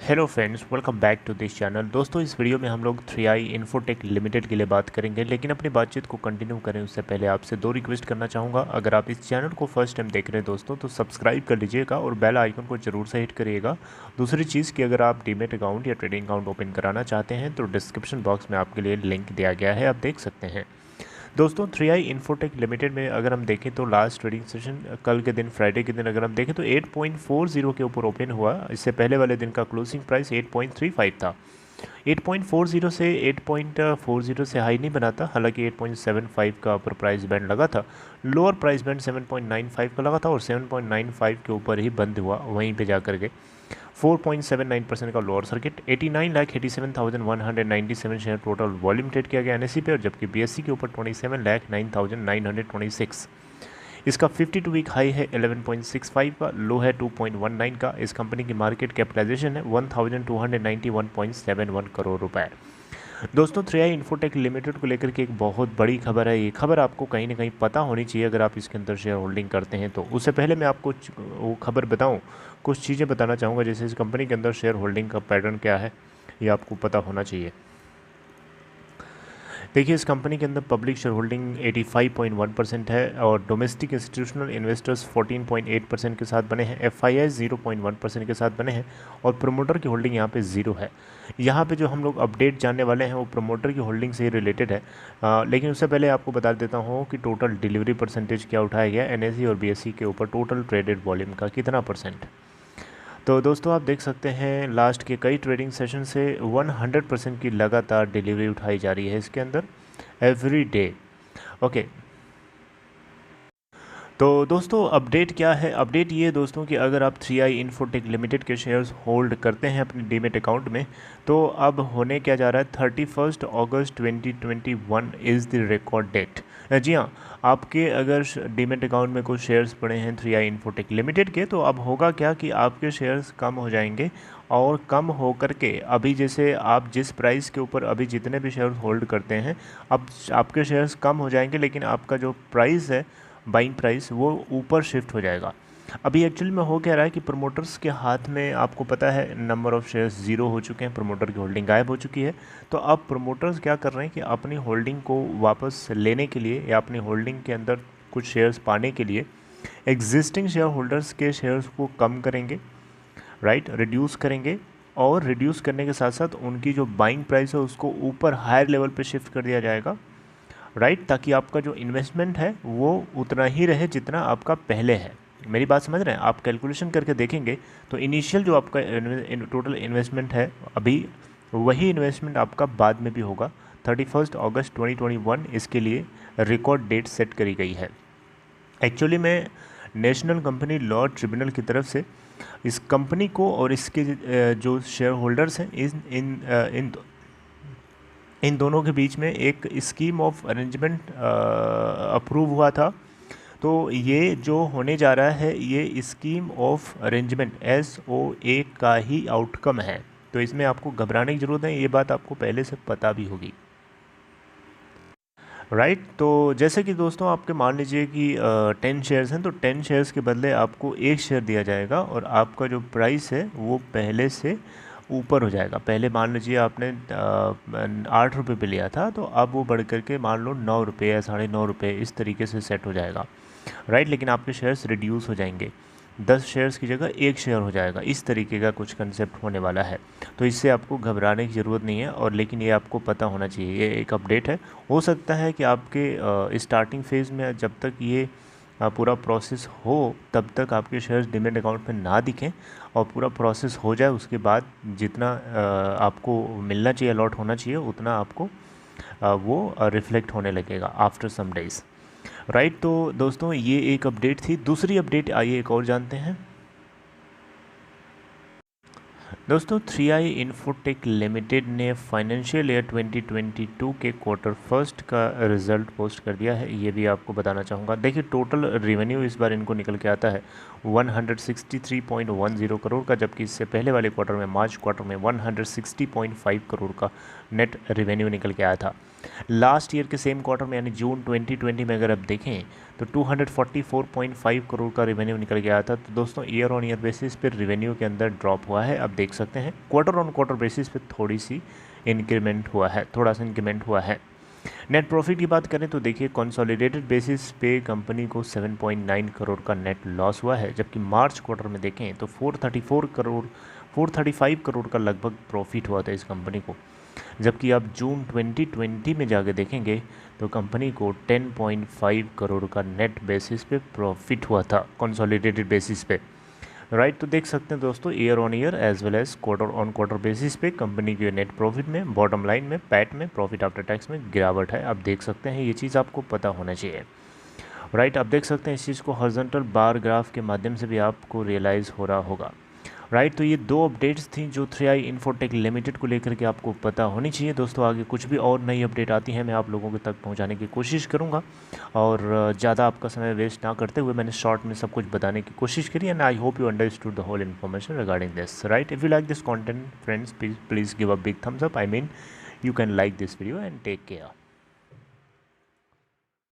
Hello friends, welcome back to this channel. दोस्तों, इस video में हम लोग 3i इन्फोटेक लिमिटेड के लिए बात करेंगे, लेकिन अपनी बातचीत को कंटिन्यू करें उससे पहले आपसे दो रिक्वेस्ट करना चाहूँगा। अगर आप इस चैनल को फर्स्ट टाइम देख रहे हैं दोस्तों, तो सब्सक्राइब कर लीजिएगा और बेल आइकन को जरूर से हिट करिएगा। दूसरी चीज़ कि अगर आप डीमेट अकाउंट या ट्रेडिंग अकाउंट ओपन कराना चाहते हैं तो डिस्क्रिप्शन बॉक्स में आपके लिए लिंक दिया गया है, आप देख सकते हैं। दोस्तों, 3i इन्फोटेक लिमिटेड में अगर हम देखें तो लास्ट ट्रेडिंग सेशन कल के दिन फ्राइडे के दिन अगर हम देखें तो 8.40 के ऊपर ओपन हुआ। इससे पहले वाले दिन का क्लोजिंग प्राइस 8.35 था। 8.40 से 8.40 से हाई नहीं बना था, हालांकि 8.75 का अपर प्राइस बैंड लगा था। लोअर प्राइस बैंड 7.95 का लगा था और 7.95 के ऊपर ही बंद हुआ, वहीं पे जा कर के 4.79% का lower circuit. 89,87,197 share total volume trade किया गया एनएससी पे, और जबकि बीएससी के ऊपर 27,09,926। इसका 52 वीक हाई है 11.65 का, लो है 2.19 का। इस कंपनी की मार्केट कैपिटलाइजेशन है 1291.71 करोड़ रुपए। दोस्तों, 3i इन्फोटेक लिमिटेड को लेकर के एक बहुत बड़ी खबर है। ये खबर आपको कहीं ना कहीं पता होनी चाहिए अगर आप इसके अंदर शेयर होल्डिंग करते हैं तो। उससे पहले मैं आपको वो खबर बताऊं, कुछ चीज़ें बताना चाहूँगा, जैसे इस कंपनी के अंदर शेयर होल्डिंग का पैटर्न क्या है, ये आपको पता होना चाहिए। देखिए, इस कंपनी के अंदर पब्लिक शेयर होल्डिंग 85.1% है और डोमेस्टिक इंस्टीट्यूशनल इन्वेस्टर्स 14.8% के साथ बने हैं। एफआईआई 0.1% के साथ बने हैं और प्रमोटर की होल्डिंग यहाँ पे 0 है। यहाँ पे जो हम लोग अपडेट जानने वाले हैं वो प्रमोटर की होल्डिंग से ही रिलेटेड है। लेकिन उससे पहले आपको बता देता हूँ कि टोटल डिलीवरी परसेंटेज क्या उठाया गया एनएसई और बीएससी के ऊपर, टोटल ट्रेडेड वॉल्यूम का कितना परसेंट। तो दोस्तों, आप देख सकते हैं लास्ट के कई ट्रेडिंग सेशन से 100% की लगातार डिलीवरी उठाई जा रही है इसके अंदर एवरी डे। ओके, तो दोस्तों अपडेट क्या है? अपडेट ये है दोस्तों कि अगर आप 3i इन्फोटेक लिमिटेड के शेयर्स होल्ड करते हैं अपने डीमेट अकाउंट में, तो अब होने क्या जा रहा है, 31 अगस्त 2021 इज़ द रिकॉर्ड डेट। जी हाँ, आपके अगर डीमेट अकाउंट में कुछ शेयर्स पड़े हैं 3i इन्फोटेक लिमिटेड के, तो अब होगा क्या कि आपके शेयर्स कम हो जाएंगे और कम हो करके अभी जैसे आप जिस प्राइस के ऊपर अभी जितने भी शेयर्स होल्ड करते हैं, अब आपके शेयर्स कम हो जाएंगे, लेकिन आपका जो प्राइस है, बाइंग प्राइस, वो ऊपर शिफ्ट हो जाएगा। अभी एक्चुअली में हो क्या रहा है कि प्रमोटर्स के हाथ में आपको पता है नंबर ऑफ़ शेयर्स ज़ीरो हो चुके हैं, प्रमोटर की होल्डिंग गायब हो चुकी है। तो अब प्रमोटर्स क्या कर रहे हैं कि अपनी होल्डिंग को वापस लेने के लिए या अपनी होल्डिंग के अंदर कुछ शेयर्स पाने के लिए एग्जिस्टिंग शेयर होल्डर्स के शेयर्स को कम करेंगे, राइट, रिड्यूस करेंगे, और रिड्यूस करने के साथ साथ उनकी जो बाइंग प्राइस है उसको ऊपर हायर लेवल पे शिफ्ट कर दिया जाएगा, राइट, ताकि आपका जो इन्वेस्टमेंट है वो उतना ही रहे जितना आपका पहले है। मेरी बात समझ रहे हैं? आप कैलकुलेशन करके देखेंगे तो इनिशियल जो आपका टोटल इन्वेस्टमेंट है अभी, वही इन्वेस्टमेंट आपका बाद में भी होगा। 31 अगस्त 2021 इसके लिए रिकॉर्ड डेट सेट करी गई है। एक्चुअली में नेशनल कंपनी लॉ ट्रिब्यूनल की तरफ से इस कंपनी को और इसके जो शेयर होल्डर्स हैं इन दोनों के बीच में एक स्कीम ऑफ अरेंजमेंट अप्रूव हुआ था। तो ये जो होने जा रहा है ये स्कीम ऑफ अरेंजमेंट SOA का ही आउटकम है, तो इसमें आपको घबराने की ज़रूरत है, ये बात आपको पहले से पता भी होगी, राइट। तो जैसे कि दोस्तों आपके मान लीजिए कि 10 शेयर्स हैं, तो 10 शेयर्स के बदले आपको एक शेयर दिया जाएगा और आपका जो प्राइस है वो पहले से ऊपर हो जाएगा। पहले मान लीजिए आपने 8 रुपये पे लिया था, तो अब वो बढ़ करके मान लो 9 रुपये या 9.5 रुपये इस तरीके से सेट हो जाएगा, राइट। लेकिन आपके शेयर्स रिड्यूस हो जाएंगे, 10 शेयर्स की जगह एक शेयर हो जाएगा, इस तरीके का कुछ कंसेप्ट होने वाला है। तो इससे आपको घबराने की ज़रूरत नहीं है, और लेकिन ये आपको पता होना चाहिए, ये एक अपडेट है। हो सकता है कि आपके स्टार्टिंग फेज़ में जब तक ये पूरा प्रोसेस हो तब तक आपके शेयर्स डीमैट अकाउंट में ना दिखें, और पूरा प्रोसेस हो जाए उसके बाद जितना आपको मिलना चाहिए, अलॉट होना चाहिए, उतना आपको वो रिफ्लेक्ट होने लगेगा आफ्टर सम डेज़, राइट। तो दोस्तों ये एक अपडेट थी। दूसरी अपडेट आइए एक और जानते हैं। दोस्तों, 3i इन्फोटेक लिमिटेड ने फाइनेंशियल ईयर 2022 के क्वार्टर फर्स्ट का रिज़ल्ट पोस्ट कर दिया है, ये भी आपको बताना चाहूँगा। देखिए, टोटल रेवेन्यू इस बार इनको निकल के आता है 163.10 करोड़ का, जबकि इससे पहले वाले क्वार्टर में, मार्च क्वार्टर में 160.5 करोड़ का नेट रेवेन्यू निकल के आया था। लास्ट ईयर के सेम क्वार्टर में यानी जून 2020 में अगर आप देखें तो 244.5 करोड़ का रेवेन्यू निकल के आया था। तो दोस्तों ईयर ऑन ईयर बेसिस पर रेवेन्यू के अंदर ड्रॉप हुआ है, आप देख सकते हैं क्वार्टर ऑन क्वार्टर बेसिस पे थोड़ा सा इंक्रीमेंट हुआ है। नेट प्रॉफिट की बात करें तो देखिए कंसोलिडेटेड बेसिस पे कंपनी को 7.9 करोड़ का नेट लॉस हुआ है, जबकि मार्च क्वार्टर में देखें तो 435 करोड़ का लगभग प्रॉफिट हुआ था इस कंपनी को। जबकि आप जून 2020 में जाके देखेंगे तो कंपनी को 10.5 करोड़ का नेट बेसिस पे प्रॉफिट हुआ था कंसोलिडेटेड बेसिस पे। राइट, तो देख सकते हैं दोस्तों year on year as well as quarter on quarter basis पे कंपनी के नेट प्रॉफिट में, बॉटम लाइन में, पैट में, प्रॉफिट आफ्टर टैक्स में गिरावट है। आप देख सकते हैं, ये चीज़ आपको पता होना चाहिए। राइट, आप देख सकते हैं इस चीज़ को हॉरिजॉन्टल बार ग्राफ के माध्यम से भी आपको रियलाइज़ हो रहा होगा। राइट, तो ये 2 अपडेट्स थी जो 3i इन्फोटेक लिमिटेड को लेकर के आपको पता होनी चाहिए। दोस्तों आगे कुछ भी और नई अपडेट आती है मैं आप लोगों के तक पहुंचाने की कोशिश करूंगा, और ज़्यादा आपका समय वेस्ट ना करते हुए मैंने शॉर्ट में सब कुछ बताने की कोशिश करी, and I hope you understood the whole information regarding this. Right, if you like this content friends, please give a big thumbs up. I mean you can like this video and take care.